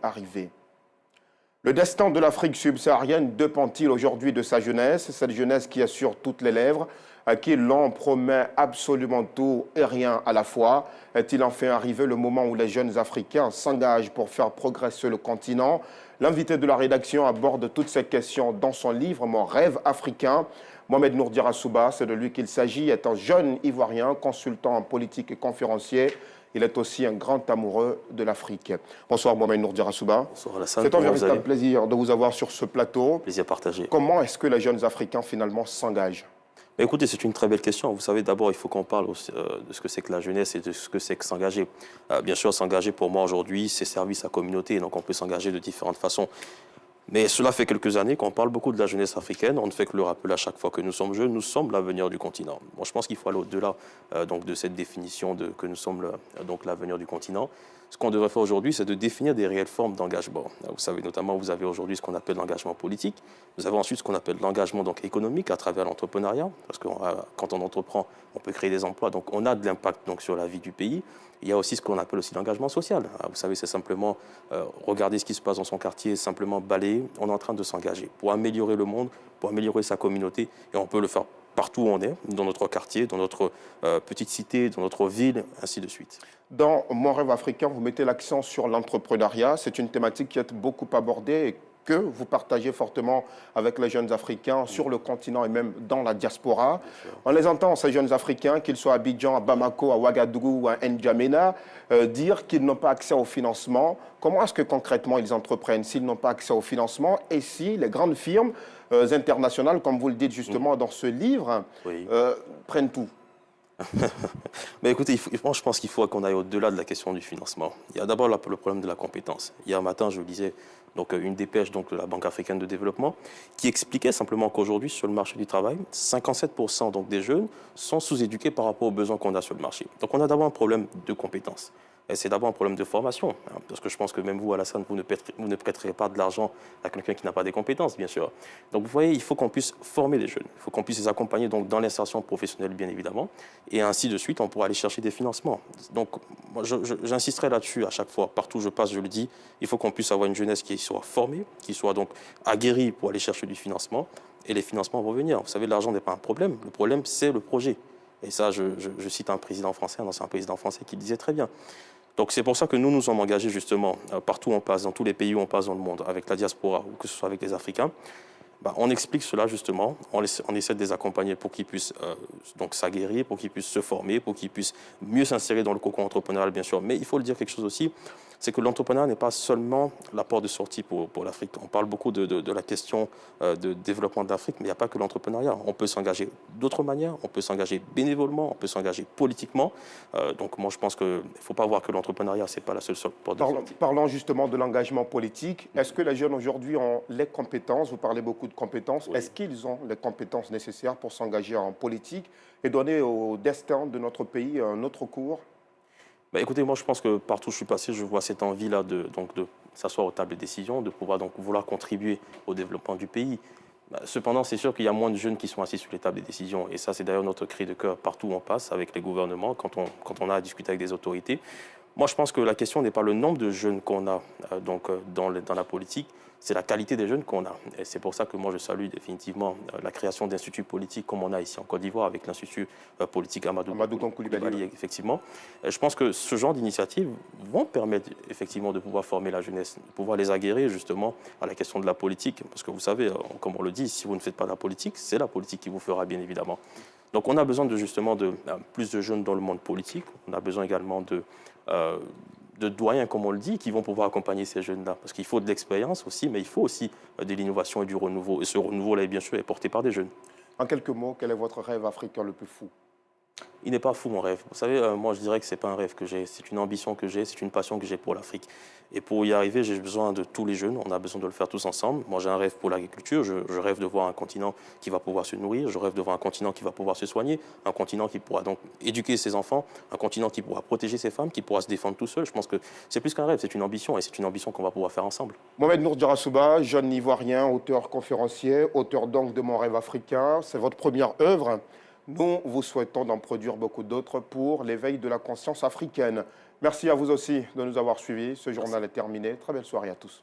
arrivées. Le destin de l'Afrique subsaharienne dépend-il aujourd'hui de sa jeunesse, cette jeunesse qui est sur toutes les lèvres, à qui l'on promet absolument tout et rien à la fois? Est-il enfin arrivé le moment où les jeunes Africains s'engagent pour faire progresser le continent? L'invité de la rédaction aborde toutes ces questions dans son livre « Mon rêve africain ». Mohamed Nourdi Rassouba, c'est de lui qu'il s'agit, est un jeune Ivoirien, consultant en politique et conférencier. Il est aussi un grand amoureux de l'Afrique. Bonsoir Mohamed Nourdi Rassouba. Bonsoir Alassane. C'est un véritable plaisir de vous avoir sur ce plateau. Plaisir partagé. Comment est-ce que les jeunes Africains finalement s'engagent? Écoutez, c'est une très belle question. Vous savez, d'abord, il faut qu'on parle de ce que c'est que la jeunesse et de ce que c'est que s'engager. Bien sûr, s'engager pour moi aujourd'hui, c'est servir sa communauté. Donc on peut s'engager de différentes façons. Mais cela fait quelques années qu'on parle beaucoup de la jeunesse africaine. On ne fait que le rappeler à chaque fois que nous sommes jeunes. Nous sommes l'avenir du continent. Moi, je pense qu'il faut aller au-delà donc de cette définition que nous sommes l'avenir du continent. Ce qu'on devrait faire aujourd'hui, c'est de définir des réelles formes d'engagement. Vous savez, notamment, vous avez aujourd'hui ce qu'on appelle l'engagement politique. Vous avez ensuite ce qu'on appelle l'engagement économique à travers l'entrepreneuriat. Parce que quand on entreprend, on peut créer des emplois. Donc, on a de l'impact sur la vie du pays. Il y a aussi ce qu'on appelle aussi l'engagement social. Vous savez, c'est simplement regarder ce qui se passe dans son quartier, simplement balayer. On est en train de s'engager pour améliorer le monde, pour améliorer sa communauté. Et on peut le faire partout où on est, dans notre quartier, dans notre petite cité, dans notre ville, ainsi de suite. Dans Mon rêve africain, vous mettez l'accent sur l'entrepreneuriat. C'est une thématique qui est beaucoup abordée et que vous partagez fortement avec les jeunes Africains sur le continent et même dans la diaspora. On les entend, ces jeunes Africains, qu'ils soient à Abidjan, à Bamako, à Ouagadougou ou à N'Djamena, dire qu'ils n'ont pas accès au financement. Comment est-ce que concrètement ils entreprennent s'ils n'ont pas accès au financement et si les grandes firmes internationales, comme vous le dites justement dans ce livre, prennent tout? Mais écoutez, je pense qu'il faut qu'on aille au-delà de la question du financement. Il y a d'abord le problème de la compétence. Hier matin, je lisais une dépêche de la Banque africaine de développement qui expliquait simplement qu'aujourd'hui, sur le marché du travail, 57% des jeunes sont sous-éduqués par rapport aux besoins qu'on a sur le marché. Donc on a d'abord un problème de compétence. Et c'est d'abord un problème de formation, parce que je pense que même vous, Alassane, vous ne prêterez pas de l'argent à quelqu'un qui n'a pas des compétences, bien sûr. Donc vous voyez, il faut qu'on puisse former les jeunes, il faut qu'on puisse les accompagner dans l'insertion professionnelle, bien évidemment, et ainsi de suite, on pourra aller chercher des financements. Donc moi, j'insisterai là-dessus à chaque fois, partout où je passe, je le dis, il faut qu'on puisse avoir une jeunesse qui soit formée, qui soit donc aguerrie pour aller chercher du financement, et les financements vont venir. Vous savez, l'argent n'est pas un problème, le problème, c'est le projet. Et ça, je cite un président français, un ancien président français qui le disait très bien. Donc c'est pour ça que nous nous sommes engagés justement partout où on passe, dans tous les pays où on passe dans le monde, avec la diaspora ou que ce soit avec les Africains. On explique cela justement, on essaie de les accompagner pour qu'ils puissent s'aguerrir, pour qu'ils puissent se former, pour qu'ils puissent mieux s'insérer dans le cocon entrepreneurial bien sûr. Mais il faut le dire quelque chose aussi, c'est que l'entrepreneuriat n'est pas seulement la porte de sortie pour l'Afrique. On parle beaucoup de la question de développement de l'Afrique, mais il n'y a pas que l'entrepreneuriat. On peut s'engager d'autres manières, on peut s'engager bénévolement, on peut s'engager politiquement. Donc moi je pense qu'il ne faut pas voir que l'entrepreneuriat, ce n'est pas la seule porte de sortie. Parlons justement de l'engagement politique. Est-ce que les jeunes aujourd'hui ont les compétences? Vous parlez beaucoup de compétences. Oui. Est-ce qu'ils ont les compétences nécessaires pour s'engager en politique et donner au destin de notre pays un autre cours? Écoutez, moi je pense que partout où je suis passé, je vois cette envie-là de s'asseoir aux tables de décision, de pouvoir vouloir contribuer au développement du pays. Cependant, c'est sûr qu'il y a moins de jeunes qui sont assis sur les tables de décision. Et ça, c'est d'ailleurs notre cri de cœur partout où on passe, avec les gouvernements, quand on a à discuter avec des autorités. Moi, je pense que la question n'est pas le nombre de jeunes qu'on a dans la politique, c'est la qualité des jeunes qu'on a. Et c'est pour ça que moi, je salue définitivement la création d'instituts politiques comme on a ici en Côte d'Ivoire avec l'Institut politique Amadou Coulibaly, effectivement. Et je pense que ce genre d'initiatives vont permettre effectivement de pouvoir former la jeunesse, de pouvoir les aguerrir justement à la question de la politique. Parce que vous savez, comme on le dit, si vous ne faites pas de la politique, c'est la politique qui vous fera bien évidemment. Donc on a besoin justement de plus de jeunes dans le monde politique. On a besoin également de doyens, comme on le dit, qui vont pouvoir accompagner ces jeunes-là. Parce qu'il faut de l'expérience aussi, mais il faut aussi de l'innovation et du renouveau. Et ce renouveau-là, bien sûr, est porté par des jeunes. En quelques mots, quel est votre rêve africain le plus fou? Il n'est pas fou, mon rêve. Vous savez, moi, je dirais que ce n'est pas un rêve que j'ai. C'est une ambition que j'ai, c'est une passion que j'ai pour l'Afrique. Et pour y arriver, j'ai besoin de tous les jeunes. On a besoin de le faire tous ensemble. Moi, j'ai un rêve pour l'agriculture. Je rêve de voir un continent qui va pouvoir se nourrir. Je rêve de voir un continent qui va pouvoir se soigner. Un continent qui pourra donc éduquer ses enfants. Un continent qui pourra protéger ses femmes, qui pourra se défendre tout seul. Je pense que c'est plus qu'un rêve, c'est une ambition. Et c'est une ambition qu'on va pouvoir faire ensemble. Mohamed Nourdi Rassouba, jeune Ivoirien, auteur conférencier, auteur donc de Mon rêve africain. C'est votre première œuvre. Nous vous souhaitons d'en produire beaucoup d'autres pour l'éveil de la conscience africaine. Merci à vous aussi de nous avoir suivis. Ce journal est terminé. Très belle soirée à tous.